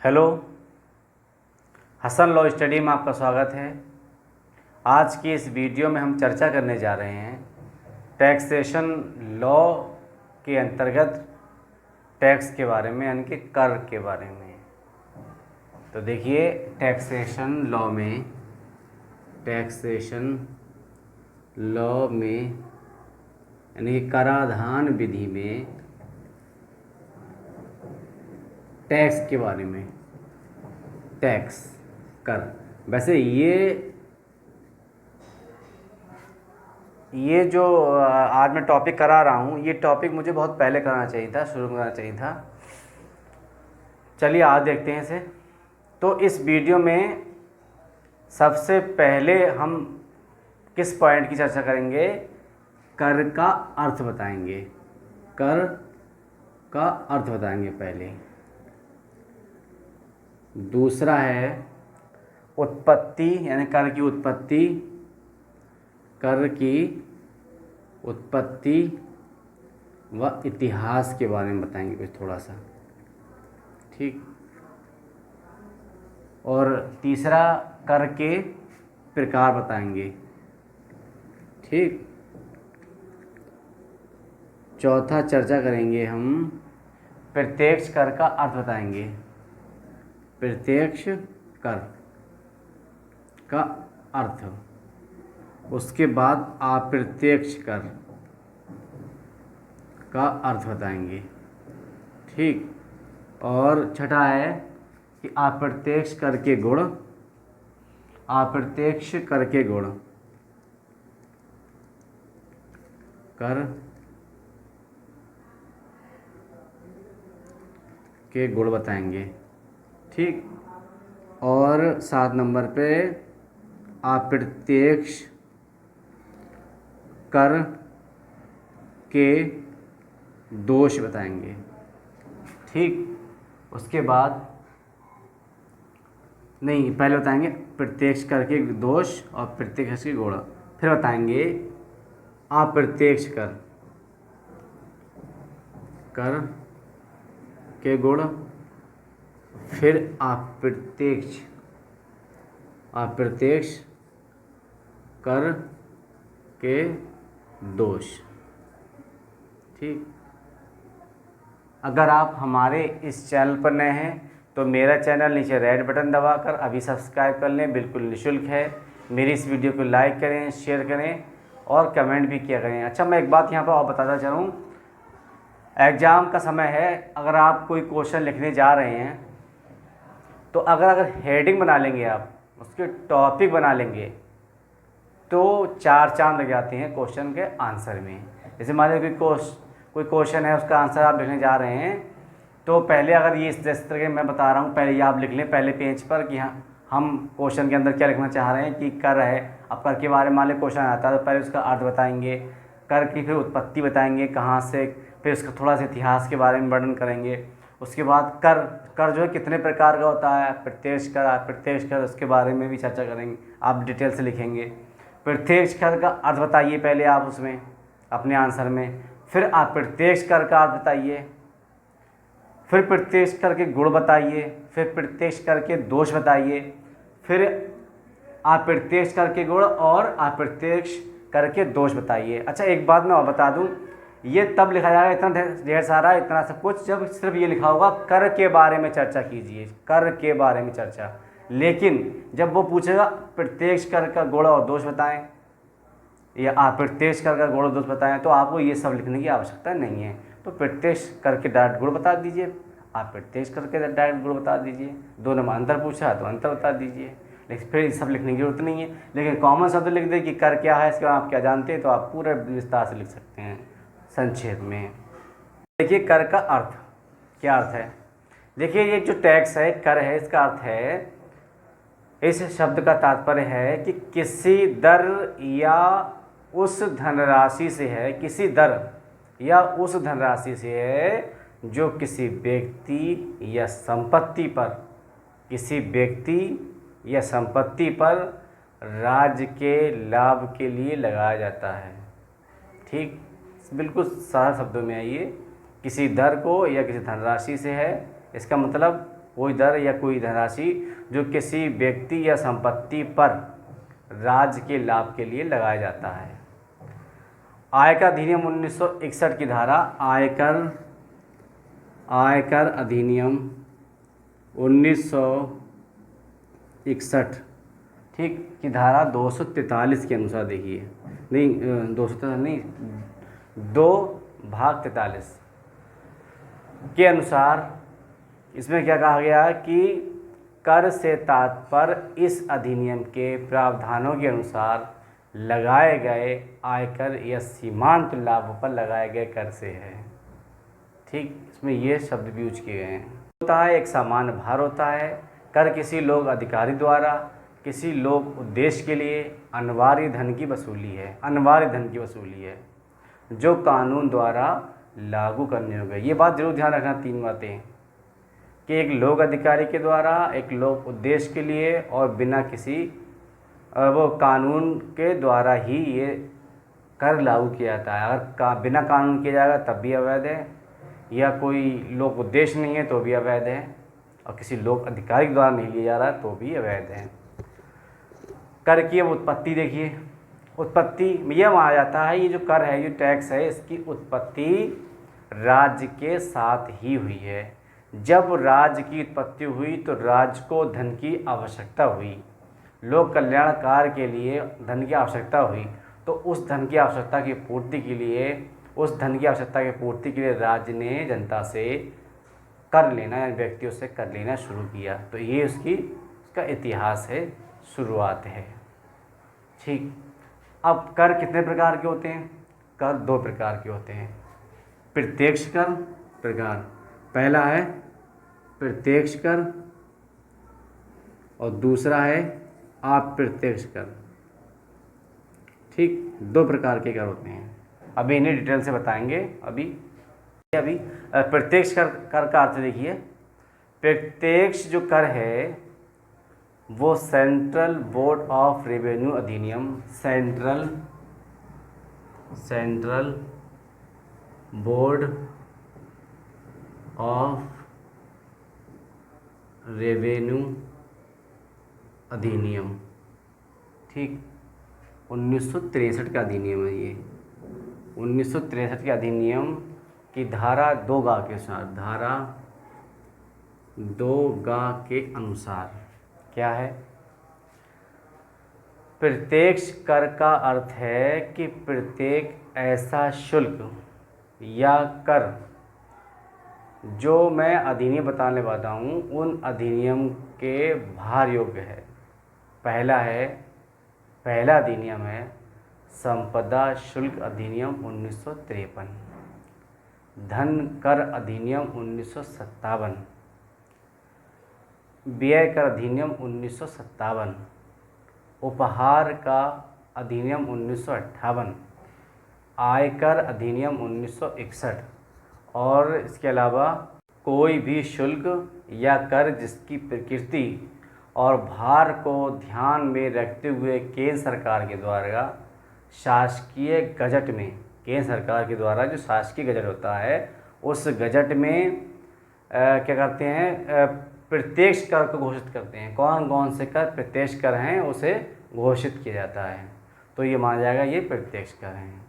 Hello, Hasan law study में आपका स्वागत है। आज की इस वीडियो में हम चर्चा करने जा रहे हैं टैक्सेशन लॉ के अंतर्गत टैक्स के बारे में, यानी कि कर के बारे में। तो देखिए, टैक्सेशन लॉ में यानी कि कराधान विधि में टैक्स के बारे में, टैक्स कर। वैसे ये जो आज मैं टॉपिक करा रहा हूँ, ये टॉपिक मुझे बहुत पहले करना चाहिए था, शुरू करना चाहिए था। चलिए आज देखते हैं इसे। तो इस वीडियो में सबसे पहले हम किस पॉइंट की चर्चा करेंगे? कर का अर्थ बताएंगे। कर का अर्थ बताएंगे पहले। दूसरा है उत्पत्ति, यानी कर की उत्पत्ति। कर की उत्पत्ति व इतिहास के बारे में बताएंगे कुछ थोड़ा सा, ठीक। और तीसरा कर के प्रकार बताएंगे, ठीक। चौथा चर्चा करेंगे हम प्रत्यक्ष कर का अर्थ बताएंगे। प्रत्यक्ष कर का अर्थ। उसके बाद अप्रत्यक्ष कर का अर्थ बताएंगे, ठीक। और छठा है कि अप्रत्यक्ष कर के गुण। अप्रत्यक्ष कर के गुण, कर के गुण बताएंगे, ठीक। और 7 नंबर पे अप्रत्यक्ष कर के दोष बताएंगे, ठीक। उसके बाद नहीं, पहले बताएंगे प्रत्यक्ष कर के दोष और प्रत्यक्ष के गुण, फिर बताएंगे अप्रत्यक्ष कर के गुण, फिर अप्रत्यक्ष कर के दोष, ठीक। अगर आप हमारे इस चैनल पर नए हैं तो मेरा चैनल नीचे रेड बटन दबाकर अभी सब्सक्राइब कर लें, बिल्कुल निःशुल्क है। मेरी इस वीडियो को लाइक करें, शेयर करें और कमेंट भी किया करें। अच्छा, मैं एक बात यहाँ पर और बताता चलूँ, एग्ज़ाम का समय है। अगर आप कोई क्वेश्चन लिखने जा रहे हैं तो अगर हेडिंग बना लेंगे, आप उसके टॉपिक बना लेंगे, तो 4 चांद लग जाते हैं क्वेश्चन के आंसर में। जैसे मान लीजिए कोई क्वेश्चन है, उसका आंसर आप लिखने जा रहे हैं, तो पहले अगर ये इस तरह के मैं बता रहा हूँ, पहले ये आप लिख लें पहले पेज पर कि हाँ, हम क्वेश्चन के अंदर क्या लिखना चाह रहे हैं कि कर है। अब कर के बारे में मान लीजिए क्वेश्चन आता है तो पहले उसका अर्थ बताएंगे, कर की फिर उत्पत्ति बताएंगे कहाँ से, फिर उसका थोड़ा सा इतिहास के बारे में वर्णन करेंगे। उसके बाद कर जो है कितने प्रकार का होता है, प्रत्यक्ष कर, अप्रत्यक्ष कर, उसके बारे में भी चर्चा करेंगे, आप डिटेल से लिखेंगे। प्रत्यक्ष कर का अर्थ बताइए पहले आप उसमें अपने आंसर में, फिर अप्रत्यक्ष कर का अर्थ बताइए, फिर प्रत्यक्ष कर के गुण बताइए, फिर प्रत्यक्ष कर के दोष बताइए, फिर अप्रत्यक्ष कर के गुण और अप्रत्यक्ष कर के दोष बताइए। अच्छा, एक बात मैं और बता दूं, ये तब लिखा जाएगा इतना ढेर सारा, इतना सब कुछ, जब सिर्फ ये लिखा होगा कर के बारे में चर्चा कीजिए, कर के बारे में चर्चा। लेकिन जब वो पूछेगा प्रत्यक्ष कर का गुण और दोष बताएं या अप्रत्यक्ष कर का गुण और दोष बताएं, तो आपको ये सब लिखने की आवश्यकता नहीं है। तो प्रत्यक्ष करके डायरेक्ट गुण बता दीजिए, अप्रत्यक्ष करके डायरेक्ट गुण बता दीजिए। दोनों में अंतर पूछा तो अंतर बता दीजिए, लेकिन फिर सब लिखने की जरूरत नहीं है। लेकिन कॉमन शब्द लिख दे कि कर क्या है, इसके आप क्या जानते हैं, तो आप पूरे विस्तार से लिख सकते हैं संक्षेप में। देखिए, कर का अर्थ क्या अर्थ है। देखिए, ये जो टैक्स है, कर है, इसका अर्थ है, इस शब्द का तात्पर्य है कि किसी दर या उस धनराशि से है, किसी दर या उस धनराशि से है जो किसी व्यक्ति या संपत्ति पर, किसी व्यक्ति या संपत्ति पर राज्य के लाभ के लिए लगाया जाता है, ठीक। बिल्कुल सरल शब्दों में है ये, किसी दर को या किसी धनराशि से है। इसका मतलब कोई दर या कोई धनराशि जो किसी व्यक्ति या संपत्ति पर राज्य के लाभ के लिए लगाया जाता है। आयकर अधिनियम 1961 की धारा आयकर अधिनियम 1961 ठीक की धारा 243 के अनुसार देखिए, नहीं 243 नहीं 2/43 के अनुसार इसमें क्या कहा गया कि कर से तात्पर्य इस अधिनियम के प्रावधानों के अनुसार लगाए गए आयकर या सीमांत लाभों पर लगाए गए कर से है। ठीक, इसमें ये शब्द भी यूज किए गए हैं। होता है एक सामान्य भार होता है। कर किसी लोग अधिकारी द्वारा किसी लोग उद्देश्य के लिए अनिवार्य धन की वसूली है जो कानून द्वारा लागू करने होंगे। ये बात जरूर ध्यान रखना, 3 बातें कि एक लोक अधिकारी के द्वारा, एक लोक उद्देश्य के लिए और बिना किसी वो कानून के द्वारा ही ये कर लागू किया जाता है। अगर बिना कानून किया जाएगा तब भी अवैध है, या कोई लोक उद्देश्य नहीं है तो भी अवैध है, और किसी लोक अधिकारी के द्वारा नहीं लिया जा रहा है तो भी अवैध है। कर की अब उत्पत्ति देखिए। उत्पत्ति में यह माना जाता है ये जो कर है, ये टैक्स है, इसकी उत्पत्ति राज्य के साथ ही हुई है। जब राज्य की उत्पत्ति हुई तो राज्य को धन की आवश्यकता हुई, लोक कल्याण कार्य के लिए धन की आवश्यकता हुई, तो उस धन की आवश्यकता की पूर्ति के लिए राज्य ने जनता से कर लेना या व्यक्तियों से कर लेना शुरू किया। तो ये उसका इतिहास है, शुरुआत है। ठीक, अब कर कितने प्रकार के होते हैं? कर 2 प्रकार के होते हैं। प्रत्यक्ष कर प्रकार, पहला है प्रत्यक्ष कर और दूसरा है अप्रत्यक्ष कर। ठीक, 2 प्रकार के कर होते हैं। अभी इन्हें डिटेल से बताएंगे। अभी प्रत्यक्ष कर का अर्थ देखिए। प्रत्यक्ष जो कर है वो सेंट्रल बोर्ड ऑफ रेवेन्यू अधिनियम, सेंट्रल बोर्ड ऑफ रेवेन्यू अधिनियम, ठीक, 1963 का अधिनियम है ये। 1963 के अधिनियम की धारा 2 के अनुसार क्या है? प्रत्यक्ष कर का अर्थ है कि प्रत्येक ऐसा शुल्क या कर जो मैं अधिनियम बताने वाला हूँ उन अधिनियम के भार योग्य है। पहला अधिनियम है संपदा शुल्क अधिनियम 1953, धन कर अधिनियम 1957, व्यय कर अधिनियम 1957, उपहार का अधिनियम 1958, आयकर अधिनियम 1961 और इसके अलावा कोई भी शुल्क या कर जिसकी प्रकृति और भार को ध्यान में रखते हुए केंद्र सरकार के द्वारा शासकीय गजट में, केंद्र सरकार के द्वारा जो शासकीय गजट होता है उस गजट में क्या करते हैं, प्रत्यक्ष कर को घोषित करते हैं। कौन कौन से कर प्रत्यक्ष कर हैं उसे घोषित किया जाता है, तो ये माना जाएगा ये प्रत्यक्ष कर हैं।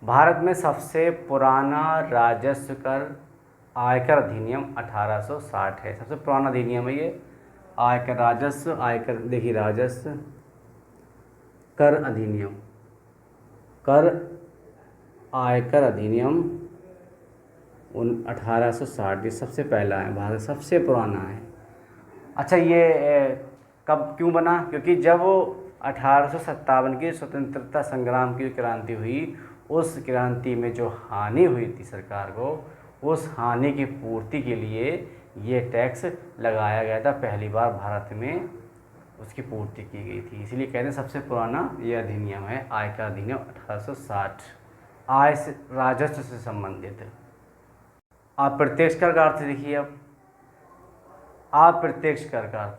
भारत में सबसे पुराना राजस्व कर आयकर अधिनियम 1860 है। सबसे पुराना अधिनियम है ये आयकर राजस्व, आयकर देखिए राजस्व कर अधिनियम, कर आयकर अधिनियम 1860 ये सबसे पहला है, भारत सबसे पुराना है। अच्छा, ये कब क्यों बना? क्योंकि जब 1857 की स्वतंत्रता संग्राम की क्रांति हुई, उस क्रांति में जो हानि हुई थी सरकार को, उस हानि की पूर्ति के लिए ये टैक्स लगाया गया था। पहली बार भारत में उसकी पूर्ति की गई थी, इसीलिए कहते हैं सबसे पुराना ये अधिनियम है आयकर अधिनियम 1860, आय से राजस्व से संबंधित। अप्रत्यक्ष कर का अर्थ देखिए। अब अप्रत्यक्ष कर का अर्थ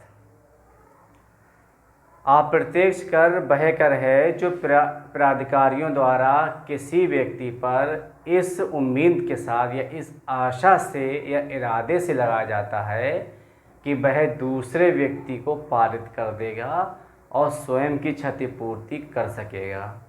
अप्रत्यक्ष कर वह कर है जो प्राधिकारियों द्वारा किसी व्यक्ति पर इस उम्मीद के साथ या इस आशा से या इरादे से लगाया जाता है कि वह दूसरे व्यक्ति को पारित कर देगा और स्वयं की क्षतिपूर्ति कर सकेगा।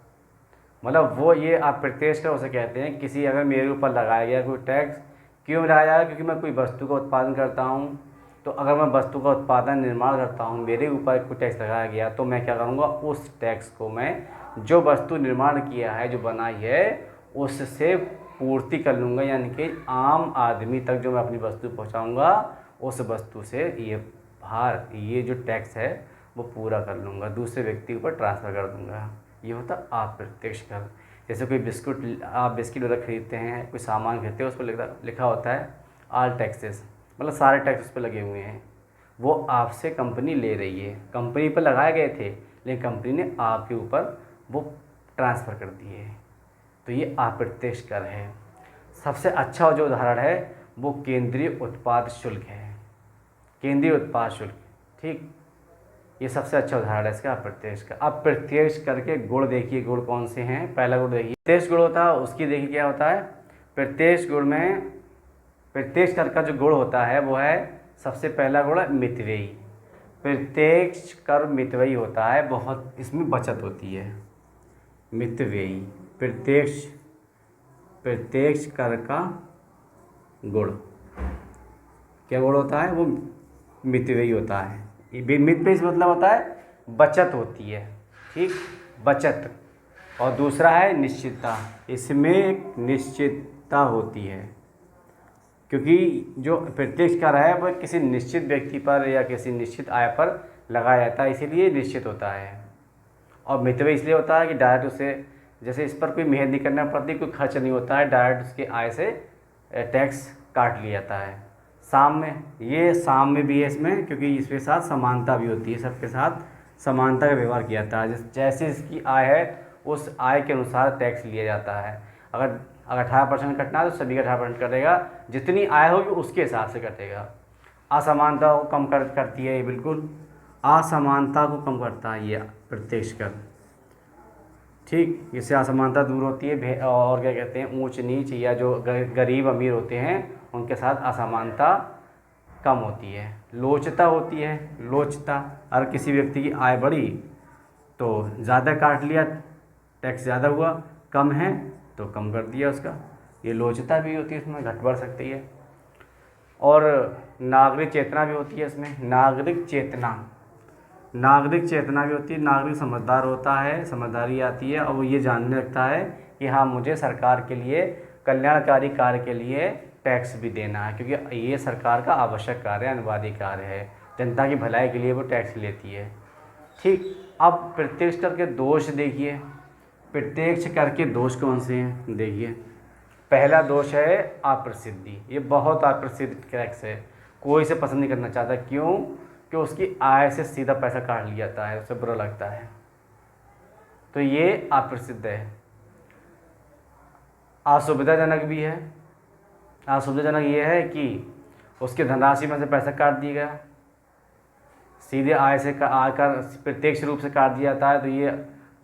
मतलब वो ये अप्रत्यक्ष कर उसे कहते हैं, किसी अगर मेरे ऊपर लगाया गया कोई टैक्स, क्यों लगाया जाएगा? क्योंकि मैं कोई वस्तु का उत्पादन करता हूँ, तो अगर मैं वस्तु का उत्पादन निर्माण करता हूँ, मेरे ऊपर कोई टैक्स लगाया गया, तो मैं क्या करूँगा, उस टैक्स को मैं जो वस्तु निर्माण किया है, जो बनाई है, उससे पूर्ति कर लूँगा। यानी कि आम आदमी तक जो मैं अपनी वस्तु पहुँचाऊँगा, उस वस्तु से ये भार, ये जो टैक्स है वो पूरा कर लूँगा, दूसरे व्यक्ति के ऊपर ट्रांसफ़र कर दूँगा। ये होता अप्रत्यक्ष कर। जैसे कोई बिस्कुट, आप बिस्किट वगैरह खरीदते हैं, कोई सामान खरीदते हैं, उस पर लिखा होता है ऑल टैक्सेस, मतलब सारे टैक्स उस पर लगे हुए हैं। वो आपसे कंपनी ले रही है, कंपनी पर लगाए गए थे, लेकिन कंपनी ने आपके ऊपर वो ट्रांसफ़र कर दिए। तो ये अप्रत्यक्ष कर है। सबसे अच्छा जो उदाहरण है वो केंद्रीय उत्पाद शुल्क है। केंद्रीय उत्पाद शुल्क, ठीक, ये सबसे अच्छा उदाहरण है इसका अप्रत्यक्ष का। अप्रत्यक्ष करके गुण देखिए, गुण कौन से हैं। पहला गुण देखिए, प्रत्यक्ष गुण होता है, उसकी देखिए क्या होता है। प्रत्यक्ष गुण में प्रत्यक्ष कर का जो गुण होता है वो है, सबसे पहला गुण है मितव्ययी। प्रत्यक्ष कर मितव्ययी होता है, बहुत इसमें बचत होती है। मितव्ययी प्रत्यक्ष कर का गुण क्या गुण होता है, वो मितव्ययी होता है। मितव्ययी मतलब होता है बचत होती है, ठीक, बचत। और दूसरा है निश्चितता, इसमें एक निश्चितता होती है, क्योंकि जो प्रत्यक्ष कर है वह किसी निश्चित व्यक्ति पर या किसी निश्चित आय पर लगाया जाता है, इसीलिए निश्चित होता है। और मितव्ययी इसलिए होता है कि डायरेक्ट उसे, जैसे इस पर कोई मेहनत नहीं करना पड़ती, कोई खर्च नहीं होता है, डायरेक्ट उसकी आय से टैक्स काट लिया जाता है। साम में भी है इसमें, क्योंकि इसके साथ समानता भी होती है, सबके साथ समानता का व्यवहार किया जाता है। जैसे इसकी आय है, उस आय के अनुसार टैक्स लिया जाता है। अगर 18% कटना है तो सभी का 18% कटेगा, जितनी आय होगी उसके हिसाब से कटेगा। असमानता को कम करती है ये, बिल्कुल असमानता को कम करता है ये प्रत्यक्ष कर, ठीक। इससे असमानता दूर होती है। और क्या कहते हैं, ऊंच नीच या जो गरीब अमीर होते हैं उनके साथ असमानता कम होती है। लोचता होती है, लोचता, अगर किसी व्यक्ति की आय बढ़ी तो ज़्यादा काट लिया, टैक्स ज़्यादा हुआ, कम है तो कम कर दिया उसका, ये लोचता भी होती है, इसमें घट बढ़ सकती है। और नागरिक चेतना भी होती है इसमें, नागरिक चेतना भी होती है। नागरिक समझदार होता है, समझदारी आती है और वो ये जानने लगता है कि हाँ, मुझे सरकार के लिए, कल्याणकारी कार्य के लिए टैक्स भी देना है, क्योंकि ये सरकार का आवश्यक कार्य है, अनिवार्य कार्य है, जनता की भलाई के लिए वो टैक्स लेती है, ठीक। अब प्रत्यक्ष कर के दोष देखिए, प्रत्यक्ष कर के दोष कौन से हैं देखिए। पहला दोष है अप्रसिद्धि। ये बहुत अप्रसिद्ध टैक्स है, कोई इसे पसंद नहीं करना चाहता। क्यों? कि उसकी आय से सीधा पैसा काट लिया जाता है, उसे बुरा लगता है, तो ये अप्रसिद्ध है। असुविधाजनक भी है। असुविधाजनक ये है कि उसकी धनराशि में से पैसा काट दिया गया, सीधे आय से आकर प्रत्यक्ष रूप से काट दिया जाता है, तो ये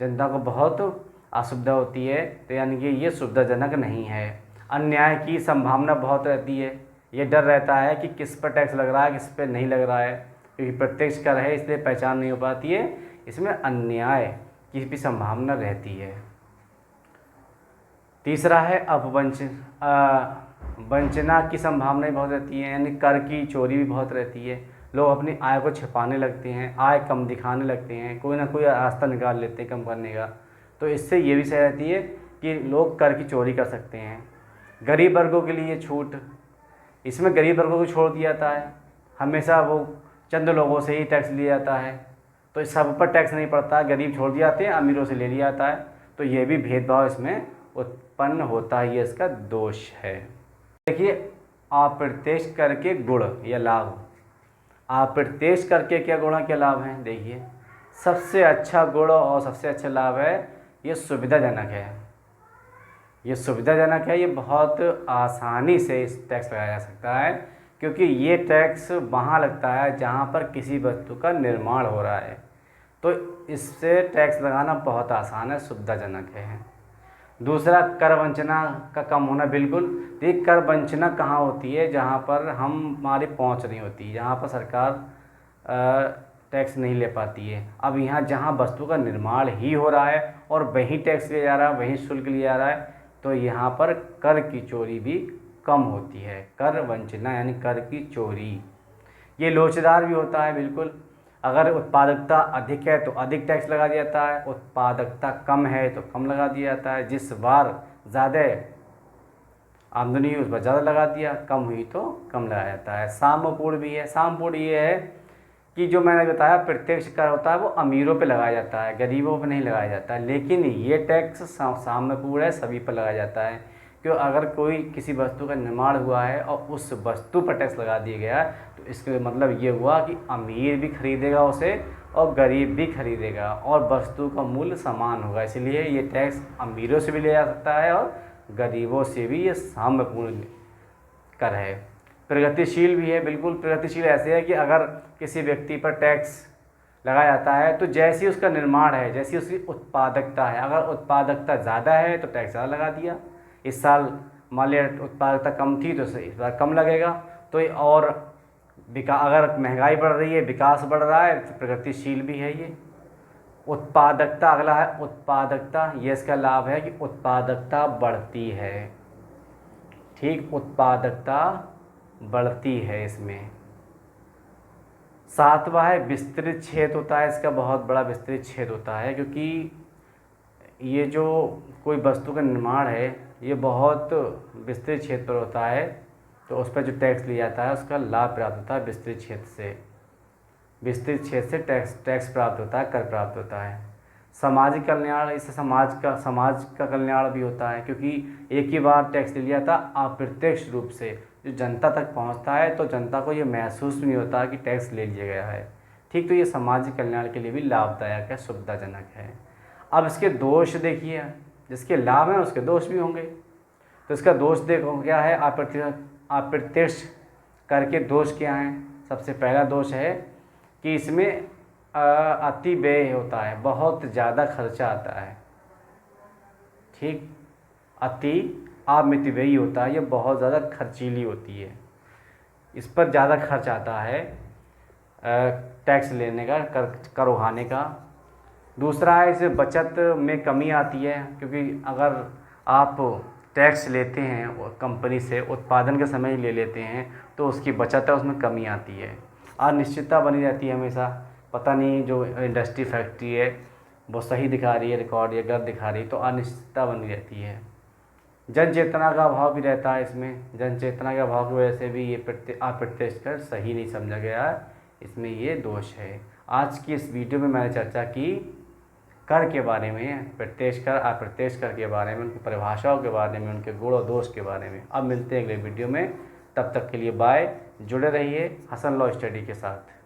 जनता को बहुत असुविधा होती है। तो यानी कि ये सुविधाजनक नहीं है। अन्याय की संभावना बहुत रहती है, ये डर रहता है कि किस पर टैक्स लग रहा है, किस पर नहीं लग रहा है, क्योंकि प्रत्यक्ष कर है इसलिए पहचान नहीं हो पाती है, इसमें अन्याय की भी संभावना रहती है। तीसरा है वंचना की संभावना बहुत रहती है, यानी कर की चोरी भी बहुत रहती है। लोग अपनी आय को छिपाने लगते हैं, आय कम दिखाने लगते हैं, कोई ना कोई रास्ता निकाल लेते हैं कम करने का। तो इससे ये भी सही रहती है कि लोग कर की चोरी कर सकते हैं। गरीब वर्गों के लिए छूट, इसमें गरीब वर्गों को छोड़ दिया जाता है, हमेशा वो चंद लोगों से ही टैक्स लिया जाता है, तो सब पर टैक्स नहीं पड़ता, गरीब छोड़ दिए जाते हैं, अमीरों से ले लिया जाता है। तो ये भी भेदभाव इसमें उत्पन्न होता है, ये इसका दोष है। देखिए अप्रत्यक्ष कर के गुण या लाभ। अप्रत्यक्ष करके क्या गुण क्या लाभ हैं देखिए। सबसे अच्छा गुण और सबसे अच्छा लाभ है, ये सुविधाजनक है। ये सुविधाजनक है, ये बहुत आसानी से इस टैक्स लगाया जा सकता है, क्योंकि ये टैक्स वहाँ लगता है जहाँ पर किसी वस्तु का निर्माण हो रहा है। तो इससे टैक्स लगाना बहुत आसान है, सुविधाजनक है। दूसरा, कर वंचना का कम होना। बिल्कुल, देखिए कर वंचना कहाँ होती है, जहाँ पर हमारी पहुँच नहीं होती, जहाँ पर सरकार टैक्स नहीं ले पाती है। अब यहाँ जहाँ वस्तु का निर्माण ही हो रहा है और वहीं टैक्स लिया जा रहा है, वहीं शुल्क लिया जा रहा है, तो यहाँ पर कर की चोरी भी कम होती है। कर वंचना यानी कर की चोरी, ये लोचदार भी होता है। बिल्कुल, अगर उत्पादकता अधिक है तो अधिक टैक्स लगा दिया जाता है, उत्पादकता कम है तो कम लगा दिया जाता है। जिस बार ज़्यादा आमदनी हुई उस पर ज़्यादा लगा दिया, कम हुई तो कम लगाया जाता है। साम्यपूर्ण भी है। साम्यपूर्ण ये है कि जो मैंने बताया प्रत्यक्ष कर होता है वो अमीरों पे लगाया जाता है, गरीबों पे नहीं लगाया जाता है। लेकिन ये टैक्स साम्यपूर्ण है, सभी पर लगाया जाता है। क्यों? अगर कोई किसी वस्तु का निर्माण हुआ है और उस वस्तु पर टैक्स लगा दिया गया तो इसका मतलब ये हुआ कि अमीर भी खरीदेगा उसे और गरीब भी खरीदेगा और वस्तु का मूल्य समान होगा। इसलिए ये टैक्स अमीरों से भी लिया जा सकता है और गरीबों से भी। ये साम्यपूर्ण कर है। प्रगतिशील भी है। बिल्कुल, प्रगतिशील ऐसे है कि अगर किसी व्यक्ति पर टैक्स लगाया जाता है तो जैसी उसका निर्माण है, जैसी उसकी उत्पादकता है, अगर उत्पादकता ज़्यादा है तो टैक्स ज़्यादा लगा दिया। इस साल मान लिया उत्पादकता कम थी तो इस बार कम लगेगा। तो और अगर महंगाई बढ़ रही है, विकास बढ़ रहा है, तो प्रगतिशील भी है ये। उत्पादकता अगला है, उत्पादकता। ये इसका लाभ है कि उत्पादकता बढ़ती है। ठीक, उत्पादकता बढ़ती है इसमें। सातवां है विस्तृत क्षेत्र होता है, इसका बहुत बड़ा विस्तृत क्षेत्र होता है, क्योंकि ये जो कोई वस्तु का निर्माण है ये बहुत विस्तृत क्षेत्र पर होता है, तो उस पर जो टैक्स लिया जाता है उसका लाभ प्राप्त होता है विस्तृत क्षेत्र से। विस्तृत क्षेत्र से टैक्स प्राप्त होता है, कर प्राप्त होता है। सामाजिक कल्याण, इससे समाज का कल्याण भी होता है, क्योंकि एक ही बार टैक्स ले लिया था अप्रत्यक्ष रूप से जो जनता तक पहुंचता है तो जनता को ये महसूस नहीं होता कि टैक्स ले लिया गया है। ठीक, तो ये सामाजिक कल्याण के लिए भी लाभदायक है, सुविधाजनक है। अब इसके दोष देखिए, जिसके लाभ हैं उसके दोष भी होंगे। तो इसका दोष देखो क्या है, अप्रत्यक्ष कर के दोष क्या हैं। सबसे पहला दोष है कि इसमें अति व्यय होता है, बहुत ज़्यादा खर्चा आता है। ठीक, अति अमितव्ययी होता है, ये बहुत ज़्यादा खर्चीली होती है, इस पर ज़्यादा खर्च आता है टैक्स लेने का, कर उठाने का। दूसरा है इसमें बचत में कमी आती है, क्योंकि अगर आप टैक्स लेते हैं कंपनी से, उत्पादन के समय ही ले लेते हैं तो उसकी बचत है उसमें कमी आती है। अनिश्चितता बनी रहती है हमेशा, पता नहीं जो इंडस्ट्री फैक्ट्री है वो सही दिखा रही है रिकॉर्ड या गलत दिखा रही है, तो अनिश्चितता बनी रहती है। जन चेतना का अभाव भी रहता है इसमें, जन चेतना के अभाव की वजह से भी ये अप्रत्यक्ष कर सही नहीं समझा गया है, इसमें ये दोष है। आज की इस वीडियो में मैंने चर्चा की कर के बारे में, प्रत्यक्ष कर अप्रत्यक्ष कर के बारे में, उनकी परिभाषाओं के बारे में, उनके गुण और दोष के बारे में। अब मिलते हैं अगले वीडियो में, तब तक के लिए बाय। जुड़े रहिए हसन लॉ स्टडी के साथ।